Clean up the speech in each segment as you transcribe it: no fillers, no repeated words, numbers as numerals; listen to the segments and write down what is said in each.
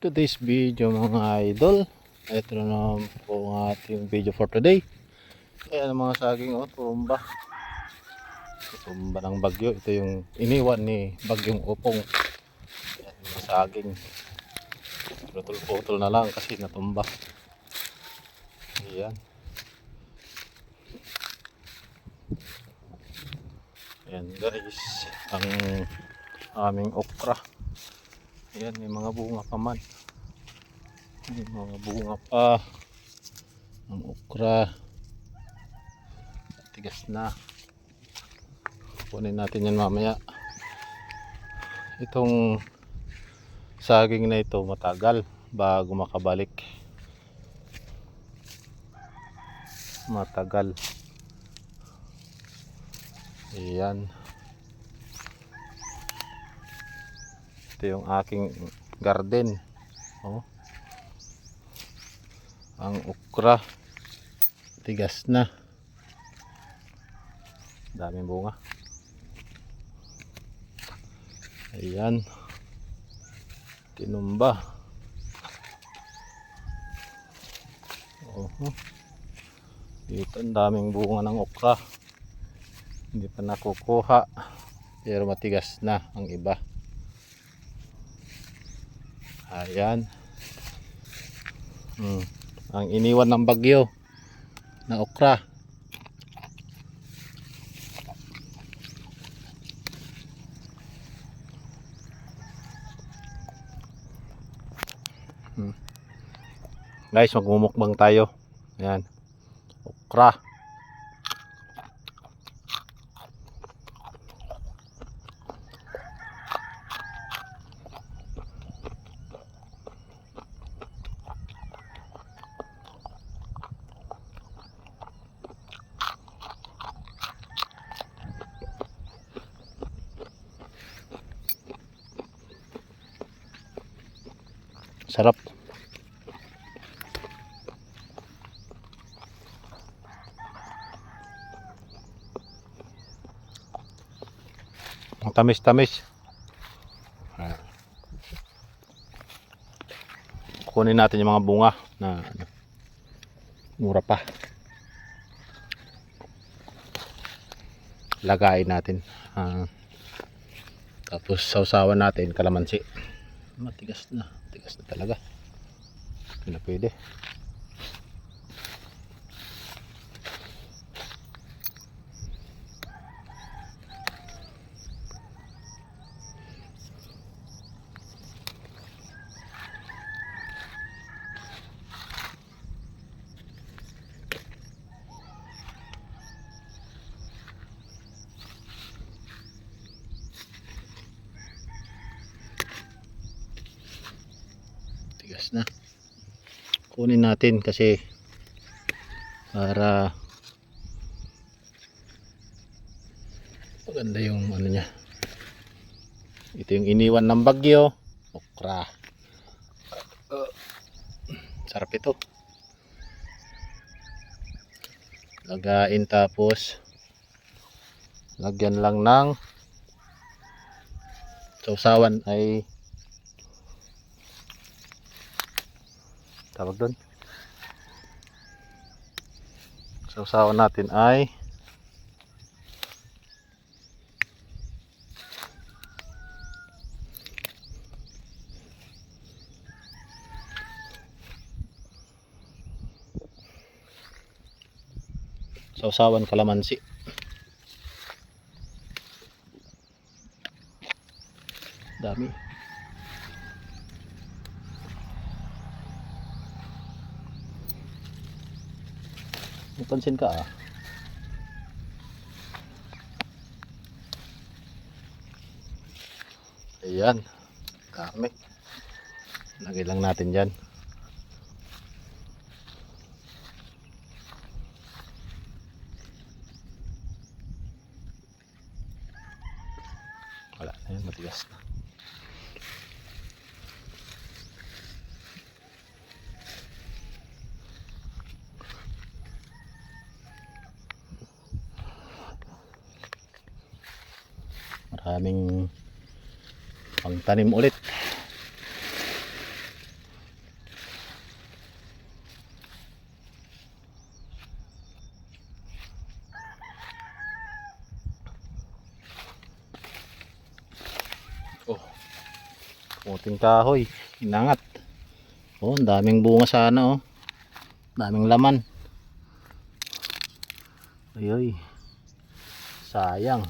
Today's video mga idol, ito na po ang ating video for today. Ayan ang mga saging, tumba ng bagyo. Ito yung iniwan ni bagyong Opong. Ayan, mga saging putol-putol na lang kasi natumba. Ayan, ayan guys, ang aming okra. Ayan, may mga bunga pa man. May mga bunga pa ang okra. Tigas na. Kunin natin yan mamaya. Itong saging na ito matagal bago makabalik. Matagal. Ayan. Ito yung aking garden. Ang okra. Tigas na. Daming bunga. Ayan. Tinumba. Dito ang daming bunga ng okra. Hindi pa nakukuha. Pero matigas na ang iba. Ayan. Ang iniwan ng bagyo na okra. Guys, magmumukbang tayo. Ayan. Okra. Sarap. Ang tamis-tamis. Kunin natin yung mga bunga na mura pa. Lagayin natin. Tapos sausawan natin kalamansi. Matigas na talaga. Hindi na pwede. Tigas na. Kunin natin kasi para maganda yung ano niya. Ito yung iniwan ng bagyo, okra. Sarap ito. Lagain tapos lagyan lang ng sausawan ay tawag doon. Sausawan natin ay sausawan kalamansi. Dami. Napansin ka Ayan. Dami. Lagay lang natin dyan. Wala na yun, matigas na. Maraming pangtanim ulit. Puting kahoy. Inangat. Oh, ang daming bunga sana oh. Daming laman. Ayoy. Sayang.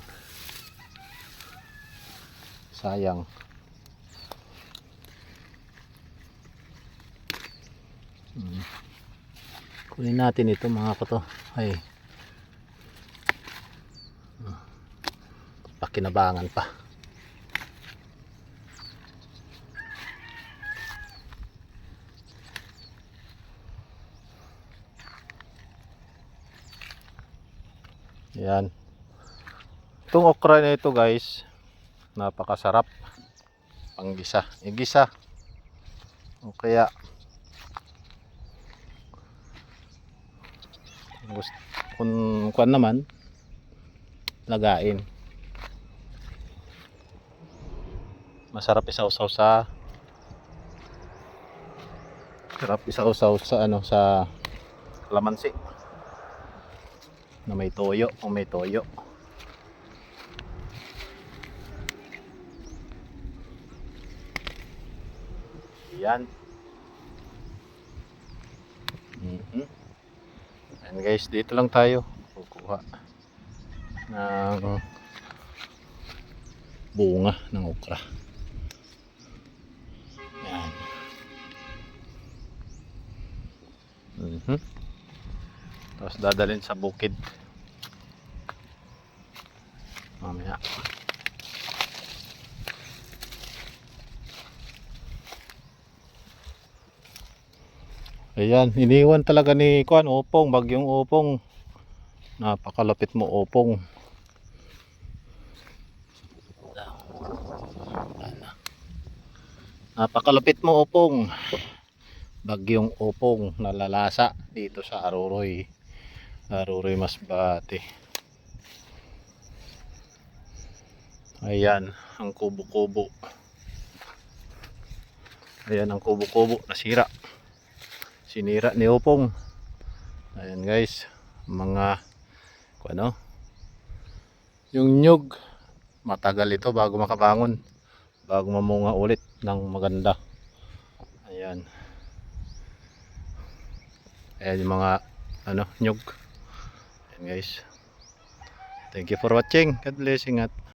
Sayang. Kunin natin ito mga kato. Ay. Pakinabangan pa. Yan. Itong okra na ito guys, napakasarap. Panggisa. Igisa. O kaya kung naman lagain. Masarap isawsaw sa ano sa kalamansi na may toyo, kung may toyo. Yan. And guys, dito lang tayo kukuha ng bunga ng okra. Yan. Tapos dadalhin sa bukid mamaya. Ayan, iniwan talaga ni Kuan Opong, bagyong Opong. Napakalapit mo Opong. Napakalapit mo Opong. Bagyong Opong nalalasa dito sa Aroroy. Aroroy Masbate. Ayan, ang kubo-kubo. Ayan ang kubo-kubo nasira. Sinira ni Opong. Ayan guys, mga ano, yung nyug matagal ito bago makabangon, bago mamunga ulit ng maganda. Ayan. Ayan yung mga ano, nyug. Ayan guys. Thank you for watching. God bless. Ingat.